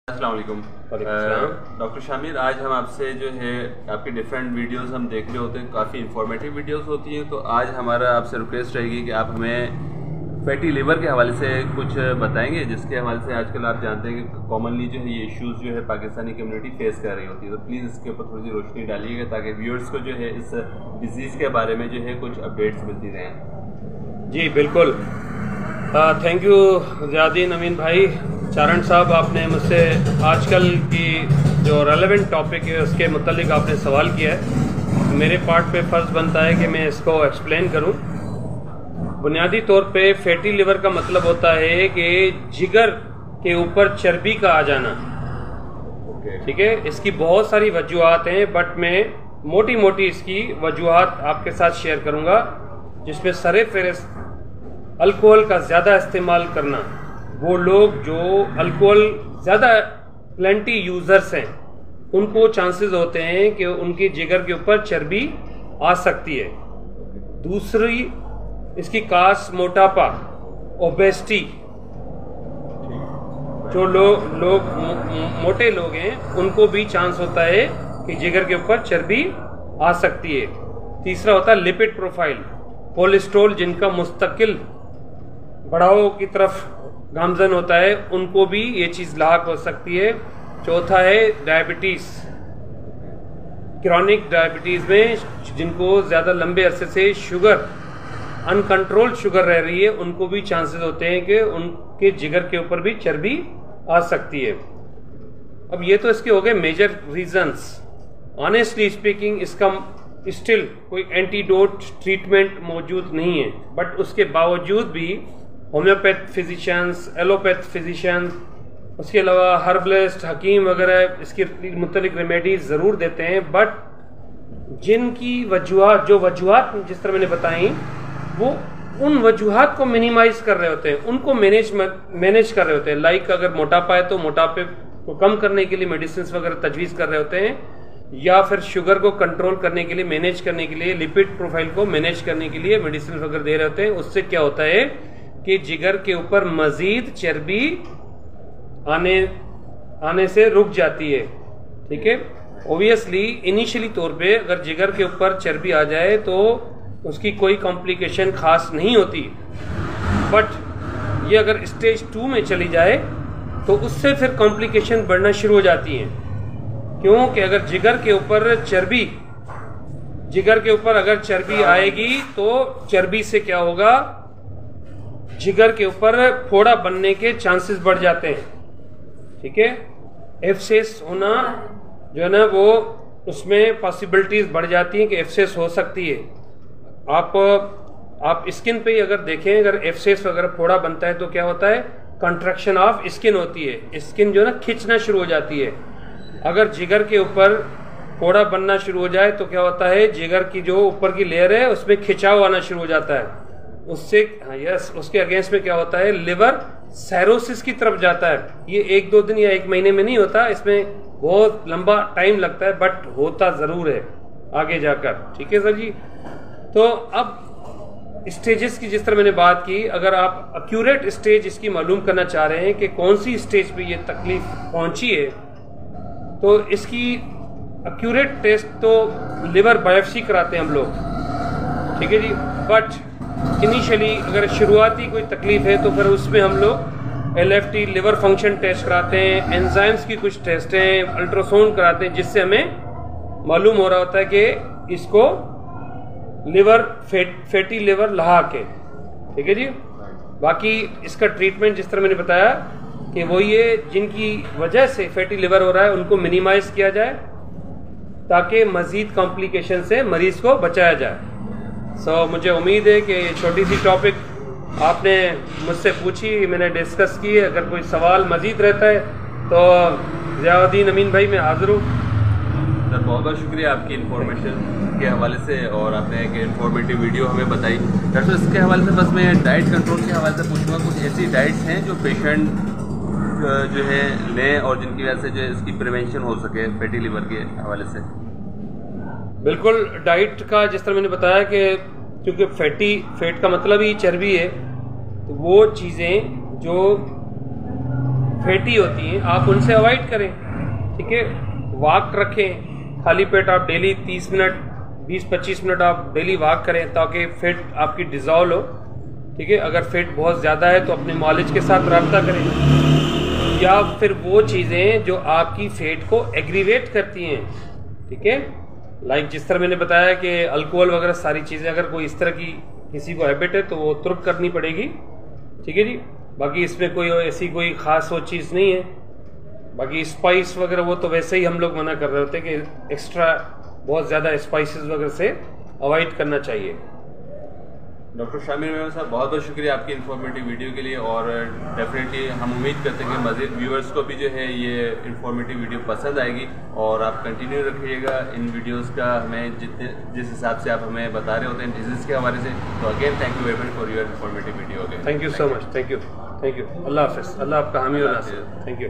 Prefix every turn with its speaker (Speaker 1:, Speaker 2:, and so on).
Speaker 1: अस्सलाम वालेकुम डॉक्टर शामिर, आज हम आपसे जो है आपकी डिफरेंट वीडियोस हम देख रहे होते हैं, काफ़ी इंफॉर्मेटिव वीडियोस होती हैं। तो आज हमारा आपसे रिक्वेस्ट रहेगी कि आप हमें फैटी लिवर के हवाले से कुछ बताएंगे, जिसके हवाले से आजकल आप जानते हैं कि कॉमनली जो है ये इश्यूज़ जो है पाकिस्तानी कम्युनिटी फेस कर रही होती है। तो प्लीज़ इसके ऊपर थोड़ी सी रोशनी डालिएगा ताकि व्यूअर्स को जो है इस डिजीज़ के बारे में जो है कुछ अपडेट्स मिलती रहें।
Speaker 2: जी बिल्कुल, थैंक यू ज़ियादीन अमीन भाई। चारण साहब, आपने मुझसे आजकल की जो रेलेवेंट टॉपिक है उसके मुतालिक आपने सवाल किया है। मेरे पार्ट पे फ़र्ज़ बनता है कि मैं इसको एक्सप्लेन करूं। बुनियादी तौर पे फैटी लिवर का मतलब होता है कि जिगर के ऊपर चर्बी का आ जाना। ठीक है, इसकी बहुत सारी वजूहात हैं, बट मैं मोटी मोटी इसकी वजूहात आपके साथ शेयर करूंगा, जिसमें सरे फहरिस्त अल्कोहल का ज़्यादा इस्तेमाल करना। वो लोग जो अल्कोहल ज़्यादा प्लेंटी यूज़र्स हैं उनको चांसेस होते हैं कि उनके जिगर के ऊपर चर्बी आ सकती है। दूसरी इसकी कास मोटापा, ओबेसिटी। जो लोग मोटे लोग हैं उनको भी चांस होता है कि जिगर के ऊपर चर्बी आ सकती है। तीसरा होता है लिपिड प्रोफाइल, कोलेस्ट्रॉल जिनका मुस्तकिल बढ़ाव की तरफ गामजन होता है, उनको भी ये चीज़ लाक हो सकती है। चौथा है डायबिटीज़, क्रॉनिक डायबिटीज़ में जिनको ज़्यादा लंबे अरसे से शुगर, अनकंट्रोल्ड शुगर रह रही है, उनको भी चांसेस होते हैं कि उनके जिगर के ऊपर भी चर्बी आ सकती है। अब ये तो इसके हो गए मेजर रीजंस। ऑनेस्टली स्पीकिंग इसका स्टिल कोई एंटीडोट ट्रीटमेंट मौजूद नहीं है, बट उसके बावजूद भी होम्योपैथ फिजिशियंस, एलोपैथ फिजिशियंस, उसके अलावा हर्बलिस्ट, हकीम वगैरह इसके मुतलिक रेमेडीज ज़रूर देते हैं। बट जिनकी वजूहात, जो वजूहात जिस तरह मैंने बताई, वो उन वजूहात को मिनिमाइज कर रहे होते हैं, उनको मैनेज कर रहे होते हैं। लाइक अगर मोटापा है तो मोटापे को कम करने के लिए मेडिसिन वगैरह तजवीज़ कर रहे होते हैं, या फिर शुगर को कंट्रोल करने के लिए, मैनेज करने के लिए, लिपिड प्रोफाइल को मैनेज करने के लिए मेडिसिन वगैरह दे रहे होते हैं। उससे क्या होता है कि जिगर के ऊपर मजीद चर्बी आने से रुक जाती है। ठीक है, ओबियसली इनिशियली तौर पे अगर जिगर के ऊपर चर्बी आ जाए तो उसकी कोई कॉम्प्लिकेशन खास नहीं होती, बट ये अगर स्टेज 2 में चली जाए तो उससे फिर कॉम्प्लिकेशन बढ़ना शुरू हो जाती हैं। क्योंकि अगर जिगर के ऊपर अगर चर्बी आएगी तो चर्बी से क्या होगा, जिगर के ऊपर फोड़ा बनने के चांसेस बढ़ जाते हैं। ठीक है, एब्सेस होना जो है ना, वो उसमें पॉसिबिलिटीज बढ़ जाती हैं कि एब्सेस हो सकती है। आप स्किन पे ही अगर देखें, अगर एब्सेस वगैरह फोड़ा बनता है तो क्या होता है, कंट्रैक्शन ऑफ स्किन होती है, स्किन जो है ना खिंचना शुरू हो जाती है। अगर जिगर के ऊपर फोड़ा बनना शुरू हो जाए तो क्या होता है, जिगर की जो ऊपर की लेयर है उसमें खिंचाव आना शुरू हो जाता है। उससे उसके अगेंस्ट में क्या होता है, लिवर साइरोसिस की तरफ जाता है। ये 1-2 दिन या 1 महीने में नहीं होता, इसमें बहुत लंबा टाइम लगता है, बट होता ज़रूर है आगे जाकर। ठीक है सर जी। तो अब स्टेजेस की जिस तरह मैंने बात की, अगर आप एक्यूरेट स्टेज इसकी मालूम करना चाह रहे हैं कि कौन सी स्टेज पे ये तकलीफ पहुंची है, तो इसकी एक्यूरेट टेस्ट तो लिवर बायोप्सी कराते हैं हम लोग। ठीक है जी। बट इनिशियली अगर शुरुआती कोई तकलीफ है तो फिर उसमें हम लोग LFT लिवर फंक्शन टेस्ट कराते हैं, एंजाइम्स की कुछ टेस्ट हैं, अल्ट्रासाउंड कराते हैं, जिससे हमें मालूम हो रहा होता है कि इसको लिवर फैटी लिवर लाक है। ठीक है जी। बाकी इसका ट्रीटमेंट जिस तरह मैंने बताया कि वो ये जिनकी वजह से फैटी लिवर हो रहा है उनको मिनिमाइज किया जाए ताकि मजीद कॉम्प्लिकेशन से मरीज को बचाया जाए। मुझे उम्मीद है कि ये छोटी सी टॉपिक आपने मुझसे पूछी, मैंने डिस्कस की। अगर कोई सवाल मजीद रहता है तो ज़ियादीन अमीन भाई मैं हाजिर हूँ।
Speaker 1: सर बहुत बहुत शुक्रिया आपकी इन्फॉर्मेशन के हवाले से, और आपने एक इन्फॉर्मेटिव वीडियो हमें बताई। डॉक्टर इसके हवाले से बस मैं डाइट कंट्रोल के हवाले से पूछूंगा, कुछ ऐसी डाइट्स हैं जो पेशेंट जो है लें और जिनकी वजह से जो है इसकी प्रिवेंशन हो सके फैटी लिवर के हवाले से?
Speaker 2: बिल्कुल, डाइट का जिस तरह मैंने बताया कि क्योंकि फैट का मतलब ही चर्बी है, तो वो चीज़ें जो फैटी होती हैं आप उनसे अवॉइड करें, ठीक है। वॉक रखें, खाली पेट आप डेली 30 मिनट 20-25 मिनट आप डेली वॉक करें ताकि फैट आपकी डिज़ोल्व हो, ठीक है। अगर फैट बहुत ज़्यादा है तो अपने मॉलिज के साथ रब्ता करें, या फिर वो चीज़ें जो आपकी फैट को एग्रीवेट करती हैं, ठीक है, लाइक जिस तरह मैंने बताया कि अल्कोहल वगैरह सारी चीज़ें, अगर कोई इस तरह की किसी को हैबिट है तो वो तुर्क करनी पड़ेगी, ठीक है जी। बाकी इसमें कोई ऐसी कोई ख़ास वो चीज़ नहीं है। बाकी स्पाइस वगैरह वो तो वैसे ही हम लोग मना कर रहे होते हैं कि एक्स्ट्रा बहुत ज़्यादा स्पाइसेस वगैरह से अवॉइड करना चाहिए।
Speaker 1: डॉक्टर शामिर मेमन साहब, बहुत बहुत शुक्रिया आपकी इन्फॉर्मेटिव वीडियो के लिए, और डेफिनेटली हम उम्मीद करते हैं कि मज़ीद व्यूअर्स को भी जो है ये इन्फॉर्मेटिव वीडियो पसंद आएगी, और आप कंटिन्यू रखिएगा इन वीडियोस का, हमें जिस हिसाब से आप हमें बता रहे होते हैं डिजीज़ के हवाले से। तो again thank you very much for your informative video.
Speaker 2: Thank you so much, thank you, अल्लाह हाफ़िज़, अल्लाह आपका हामी और नासिर, थैंक यू।